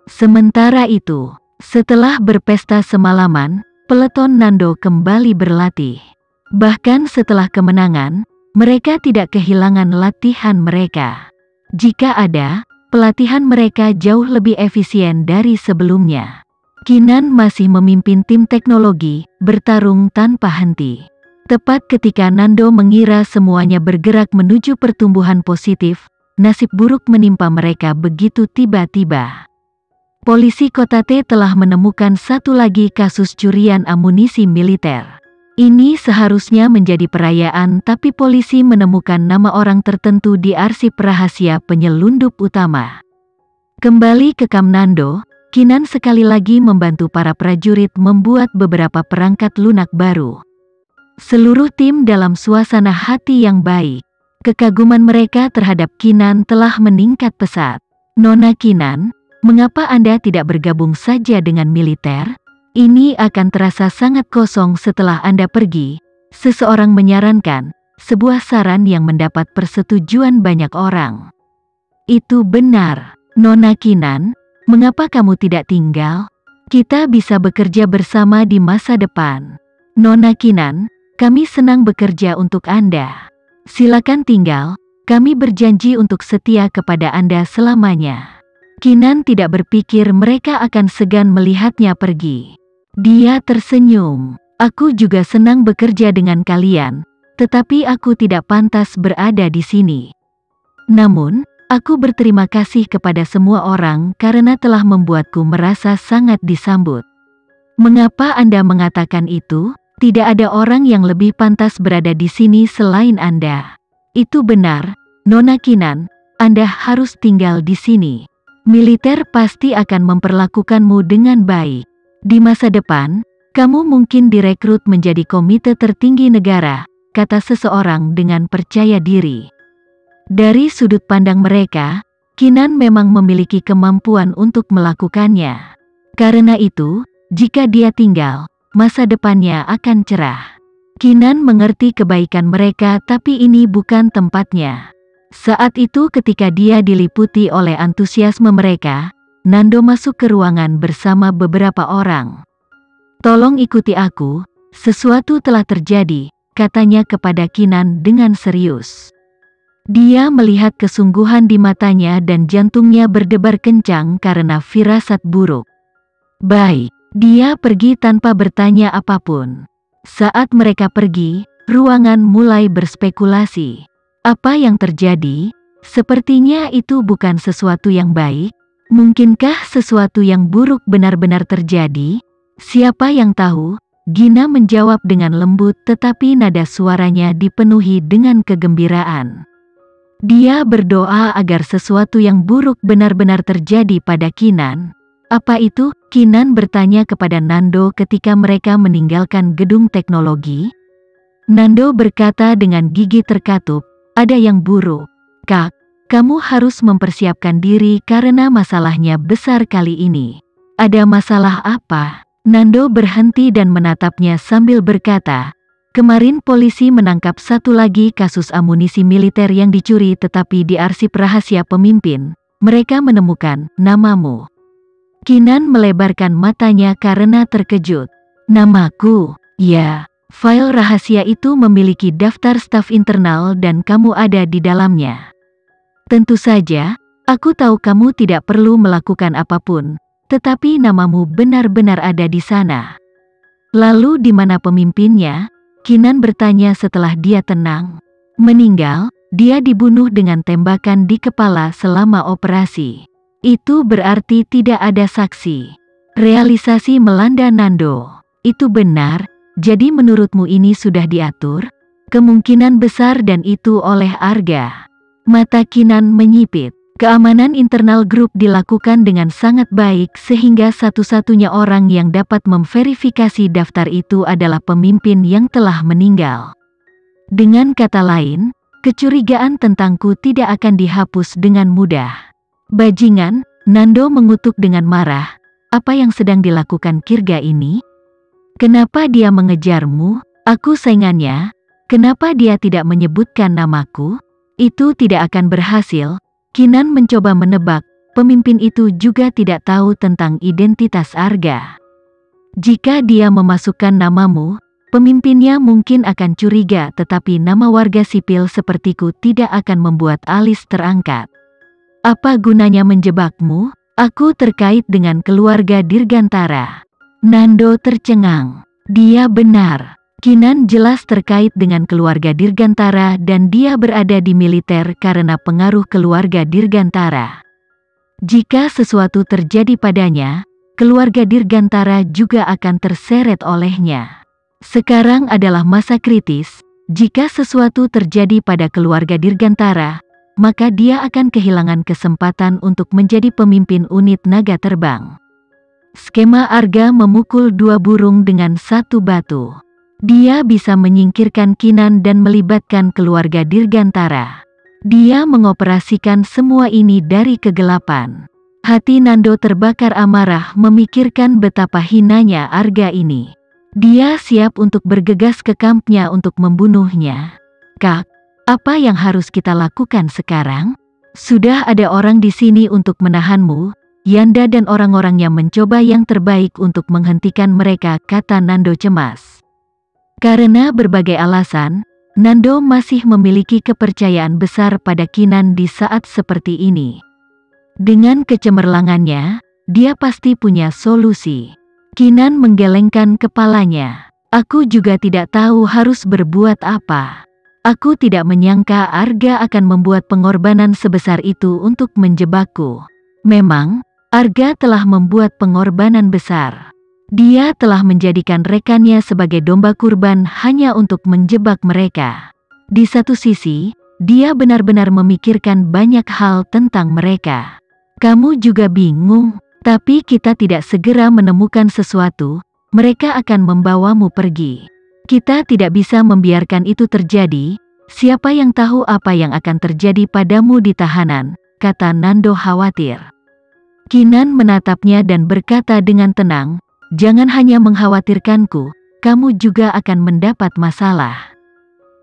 Sementara itu, setelah berpesta semalaman, peleton Nando kembali berlatih. Bahkan setelah kemenangan, mereka tidak kehilangan latihan mereka. Jika ada, pelatihan mereka jauh lebih efisien dari sebelumnya. Kinan masih memimpin tim teknologi, bertarung tanpa henti. Tepat ketika Nando mengira semuanya bergerak menuju pertumbuhan positif, nasib buruk menimpa mereka begitu tiba-tiba. Polisi Kota T telah menemukan satu lagi kasus curian amunisi militer. Ini seharusnya menjadi perayaan, tapi polisi menemukan nama orang tertentu di arsip rahasia penyelundup utama. Kembali ke kamp Nando, Kinan sekali lagi membantu para prajurit membuat beberapa perangkat lunak baru. Seluruh tim dalam suasana hati yang baik. Kekaguman mereka terhadap Kinan telah meningkat pesat. "Nona Kinan, mengapa Anda tidak bergabung saja dengan militer? Ini akan terasa sangat kosong setelah Anda pergi," seseorang menyarankan, sebuah saran yang mendapat persetujuan banyak orang. "Itu benar, Nona Kinan, mengapa kamu tidak tinggal? Kita bisa bekerja bersama di masa depan. Nona Kinan, kami senang bekerja untuk Anda. Silakan tinggal, kami berjanji untuk setia kepada Anda selamanya." Kinan tidak berpikir mereka akan segan melihatnya pergi. Dia tersenyum. "Aku juga senang bekerja dengan kalian, tetapi aku tidak pantas berada di sini. Namun, aku berterima kasih kepada semua orang karena telah membuatku merasa sangat disambut." "Mengapa Anda mengatakan itu? Tidak ada orang yang lebih pantas berada di sini selain Anda." "Itu benar, Nona Kinan, Anda harus tinggal di sini. Militer pasti akan memperlakukanmu dengan baik. Di masa depan, kamu mungkin direkrut menjadi komite tertinggi negara," kata seseorang dengan percaya diri. Dari sudut pandang mereka, Kinan memang memiliki kemampuan untuk melakukannya. Karena itu, jika dia tinggal, masa depannya akan cerah. Kinan mengerti kebaikan mereka, tapi ini bukan tempatnya. Saat itu ketika dia diliputi oleh antusiasme mereka, Nando masuk ke ruangan bersama beberapa orang. "Tolong ikuti aku, sesuatu telah terjadi," katanya kepada Kinan dengan serius. Dia melihat kesungguhan di matanya dan jantungnya berdebar kencang karena firasat buruk. "Baik." Dia pergi tanpa bertanya apapun. Saat mereka pergi, ruangan mulai berspekulasi. Apa yang terjadi? Sepertinya itu bukan sesuatu yang baik. Mungkinkah sesuatu yang buruk benar-benar terjadi? Siapa yang tahu? Gina menjawab dengan lembut, tetapi nada suaranya dipenuhi dengan kegembiraan. Dia berdoa agar sesuatu yang buruk benar-benar terjadi pada Kinan. "Apa itu?" Kinan bertanya kepada Nando ketika mereka meninggalkan gedung teknologi. Nando berkata dengan gigi terkatup, "Ada yang buruk. Kak, kamu harus mempersiapkan diri karena masalahnya besar kali ini." "Ada masalah apa?" Nando berhenti dan menatapnya sambil berkata, "Kemarin polisi menangkap satu lagi kasus amunisi militer yang dicuri, tetapi di arsip rahasia pemimpin, mereka menemukan namamu." Kinan melebarkan matanya karena terkejut. "Namaku?" "Ya, file rahasia itu memiliki daftar staf internal dan kamu ada di dalamnya." "Tentu saja, aku tahu kamu tidak perlu melakukan apapun, tetapi namamu benar-benar ada di sana." "Lalu di mana pemimpinnya?" Kinan bertanya setelah dia tenang. "Meninggal, dia dibunuh dengan tembakan di kepala selama operasi." "Itu berarti tidak ada saksi." Realisasi melanda Nando. "Itu benar, jadi menurutmu ini sudah diatur?" "Kemungkinan besar, dan itu oleh Arga." Mata Kinan menyipit. Keamanan internal grup dilakukan dengan sangat baik sehingga satu-satunya orang yang dapat memverifikasi daftar itu adalah pemimpin yang telah meninggal. Dengan kata lain, kecurigaan tentangku tidak akan dihapus dengan mudah. "Bajingan," Nando mengutuk dengan marah, "apa yang sedang dilakukan Kirga ini? Kenapa dia mengejarmu? Aku saingannya. Kenapa dia tidak menyebutkan namaku?" "Itu tidak akan berhasil." Kinan mencoba menebak, pemimpin itu juga tidak tahu tentang identitas Arga. Jika dia memasukkan namamu, pemimpinnya mungkin akan curiga, tetapi nama warga sipil sepertiku tidak akan membuat alis terangkat. Apa gunanya menjebakmu? Aku terkait dengan keluarga Dirgantara. Nando tercengang. Dia benar. Kinan jelas terkait dengan keluarga Dirgantara dan dia berada di militer karena pengaruh keluarga Dirgantara. Jika sesuatu terjadi padanya, keluarga Dirgantara juga akan terseret olehnya. Sekarang adalah masa kritis. Jika sesuatu terjadi pada keluarga Dirgantara, maka dia akan kehilangan kesempatan untuk menjadi pemimpin unit naga terbang. Skema Arga memukul 2 burung dengan 1 batu. Dia bisa menyingkirkan Kinan dan melibatkan keluarga Dirgantara. Dia mengoperasikan semua ini dari kegelapan. Hati Nando terbakar amarah memikirkan betapa hinanya Arga ini. Dia siap untuk bergegas ke kampnya untuk membunuhnya. Kak, apa yang harus kita lakukan sekarang? Sudah ada orang di sini untuk menahanmu, Yanda dan orang-orang yang mencoba yang terbaik untuk menghentikan mereka, kata Nando cemas. Karena berbagai alasan, Nando masih memiliki kepercayaan besar pada Kinan di saat seperti ini. Dengan kecemerlangannya, dia pasti punya solusi. Kinan menggelengkan kepalanya. Aku juga tidak tahu harus berbuat apa. Aku tidak menyangka Arga akan membuat pengorbanan sebesar itu untuk menjebakku. Memang, Arga telah membuat pengorbanan besar. Dia telah menjadikan rekannya sebagai domba kurban hanya untuk menjebak mereka. Di satu sisi, dia benar-benar memikirkan banyak hal tentang mereka. Kamu juga bingung, tapi kita tidak segera menemukan sesuatu, mereka akan membawamu pergi. Kita tidak bisa membiarkan itu terjadi. Siapa yang tahu apa yang akan terjadi padamu di tahanan, kata Nando khawatir. Kinan menatapnya dan berkata dengan tenang, jangan hanya mengkhawatirkanku, kamu juga akan mendapat masalah.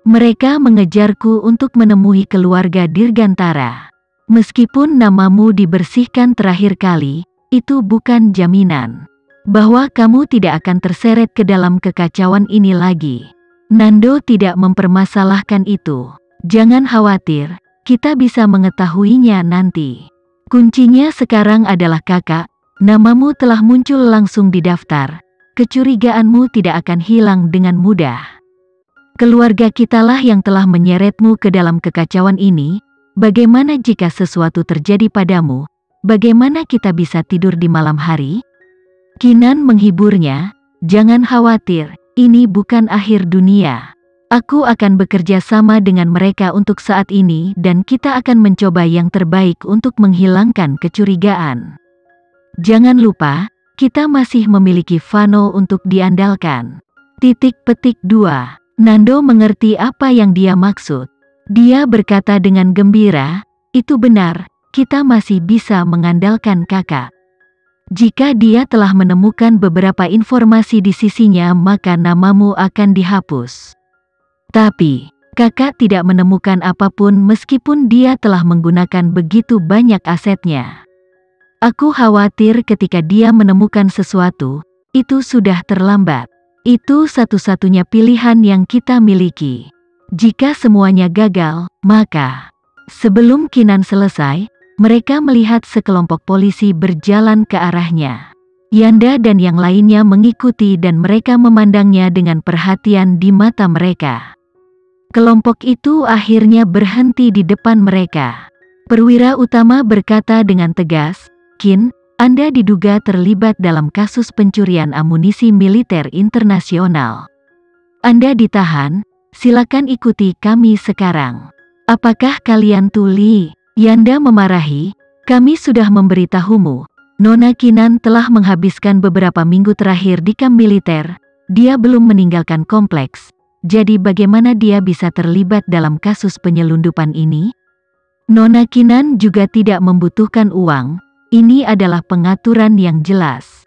Mereka mengejarku untuk menemui keluarga Dirgantara. Meskipun namamu dibersihkan terakhir kali, itu bukan jaminan bahwa kamu tidak akan terseret ke dalam kekacauan ini lagi. Nando tidak mempermasalahkan itu. Jangan khawatir, kita bisa mengetahuinya nanti. Kuncinya sekarang adalah kakak, namamu telah muncul langsung di daftar. Kecurigaanmu tidak akan hilang dengan mudah. Keluarga kitalah yang telah menyeretmu ke dalam kekacauan ini. Bagaimana jika sesuatu terjadi padamu? Bagaimana kita bisa tidur di malam hari? Kinan menghiburnya, jangan khawatir, ini bukan akhir dunia. Aku akan bekerja sama dengan mereka untuk saat ini dan kita akan mencoba yang terbaik untuk menghilangkan kecurigaan. Jangan lupa, kita masih memiliki Fano untuk diandalkan. _2 Nando mengerti apa yang dia maksud. Dia berkata dengan gembira, itu benar, kita masih bisa mengandalkan kakak. Jika dia telah menemukan beberapa informasi di sisinya maka namamu akan dihapus. Tapi, kakak tidak menemukan apapun meskipun dia telah menggunakan begitu banyak asetnya. Aku khawatir ketika dia menemukan sesuatu, itu sudah terlambat. Itu satu-satunya pilihan yang kita miliki. Jika semuanya gagal, maka... Sebelum Kinan selesai, mereka melihat sekelompok polisi berjalan ke arahnya. Yanda dan yang lainnya mengikuti dan mereka memandangnya dengan perhatian di mata mereka. Kelompok itu akhirnya berhenti di depan mereka. Perwira utama berkata dengan tegas, Kin, Anda diduga terlibat dalam kasus pencurian amunisi militer internasional. Anda ditahan, silakan ikuti kami sekarang. Apakah kalian tuli? Yanda memarahi, kami sudah memberitahumu, Nona Kinan telah menghabiskan beberapa minggu terakhir di kamp militer, dia belum meninggalkan kompleks. Jadi bagaimana dia bisa terlibat dalam kasus penyelundupan ini? Nona Kinan juga tidak membutuhkan uang, ini adalah pengaturan yang jelas.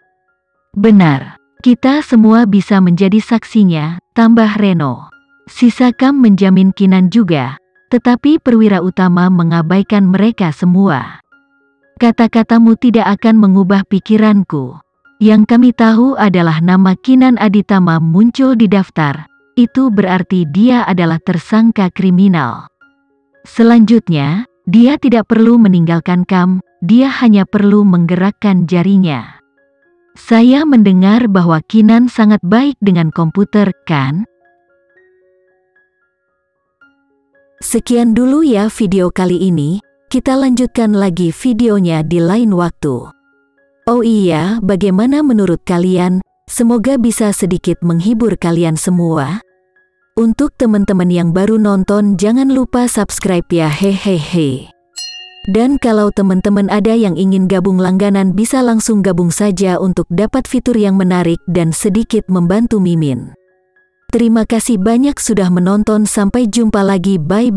Benar, kita semua bisa menjadi saksinya, tambah Reno. Sisa kamp menjamin Kinan juga, tetapi perwira utama mengabaikan mereka semua. Kata-katamu tidak akan mengubah pikiranku. Yang kami tahu adalah nama Kinan Aditama muncul di daftar. Itu berarti dia adalah tersangka kriminal. Selanjutnya, dia tidak perlu meninggalkan kamp, dia hanya perlu menggerakkan jarinya. Saya mendengar bahwa Kinan sangat baik dengan komputer, kan? Sekian dulu ya video kali ini, kita lanjutkan lagi videonya di lain waktu. Oh iya, bagaimana menurut kalian? Semoga bisa sedikit menghibur kalian semua. Untuk teman-teman yang baru nonton, jangan lupa subscribe ya, hehehe. Dan kalau teman-teman ada yang ingin gabung langganan, bisa langsung gabung saja untuk dapat fitur yang menarik dan sedikit membantu Mimin. Terima kasih banyak sudah menonton, sampai jumpa lagi, bye.